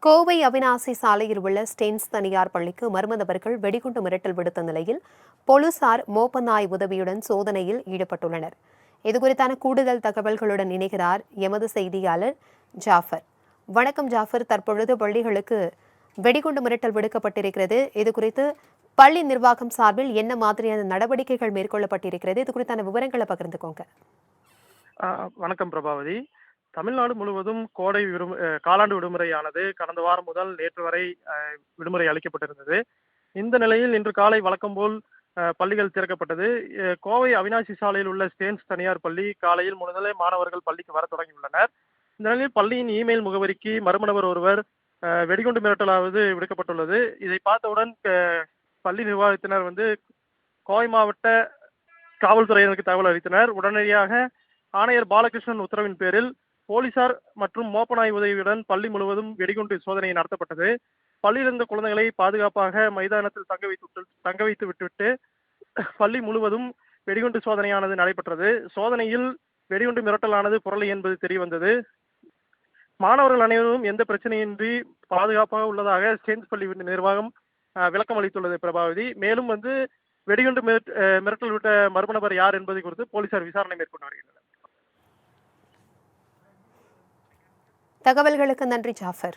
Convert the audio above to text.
கோவை அவிநாசி சாலையில் உள்ள ஸ்டென்ஸ் தனியார் பள்ளிக்கு மர்ம நபர்கள் வெடிகுண்டு மிரட்டல் விடுத்த நிலையில் போலீசார் மோப்பநாய் உதவியுடன் சோதனையில் ஈடுபட்டுள்ளனர். இதுகுறித்தான கூடுதல் தகவல்களுடன் இணைகிறார் எமது செய்தியாளர் ஜாஃபர். வணக்கம் ஜாஃபர். தற்பொழுது பள்ளிகளுக்கு வெடிகுண்டு மிரட்டல் விடுக்கப்பட்டிருக்கிறது. இதுகுறித்து பள்ளி நிர்வாகம் சார்பில் என்ன மாதிரியான நடவடிக்கைகள் மேற்கொள்ளப்பட்டிருக்கிறது? இது குறித்தான விவரங்களை பகிர்ந்துக்கோங்க. வணக்கம் பிரபாவதி. தமிழ்நாடு முழுவதும் கோடை காலாண்டு விடுமுறையானது கடந்த வாரம் முதல் நேற்று வரை விடுமுறை அளிக்கப்பட்டிருந்தது. இந்த நிலையில் இன்று காலை வழக்கம் போல் பள்ளிகள் திறக்கப்பட்டது. கோவை அவிநாசி சாலையில் உள்ள ஸ்டேன்ஸ் தனியார் பள்ளி காலையில் முதலே மாணவர்கள் பள்ளிக்கு வர தொடங்கியுள்ளனர். இந்த நிலையில் பள்ளியின் இமெயில் முகவரிக்கு மர்ம நபர் ஒருவர் வெடிகுண்டு மிரட்டலாவது விடுக்கப்பட்டுள்ளது. இதை பார்த்தவுடன் பள்ளி நிர்வாகத்தினர் கோவை மாவட்ட காவல்துறையினருக்கு தகவல் அளித்தனர். உடனடியாக ஆணையர் பாலகிருஷ்ணன் உத்தரவின் பேரில் போலீசார் மற்றும் மோப்பநாய் உதவியுடன் பள்ளி முழுவதும் வெடிகுண்டு சோதனை நடத்தப்பட்டது. பள்ளியில் இருந்த குழந்தைகளை பாதுகாப்பாக மைதானத்தில் தங்க வைத்து விட்டுவிட்டு பள்ளி முழுவதும் வெடிகுண்டு சோதனையானது நடைபெற்றது. சோதனையில் வெடிகுண்டு மிரட்டலானது புரளி என்பது தெரியவந்தது. மாணவர்கள் அனைவரும் எந்த பிரச்சனையின்றி பாதுகாப்பாக உள்ளதாக ஸ்டேன்ஸ் பள்ளி நிர்வாகம் விளக்கம் அளித்துள்ளது பிரபாவதி. மேலும் வெடிகுண்டு மிரட்டல் விட்ட மர்ம நபர் யார் என்பது குறித்து போலீசார் விசாரணை மேற்கொண்டு வருகின்றனர். தகவல்களுக்கு நன்றி ஜாஃபர்.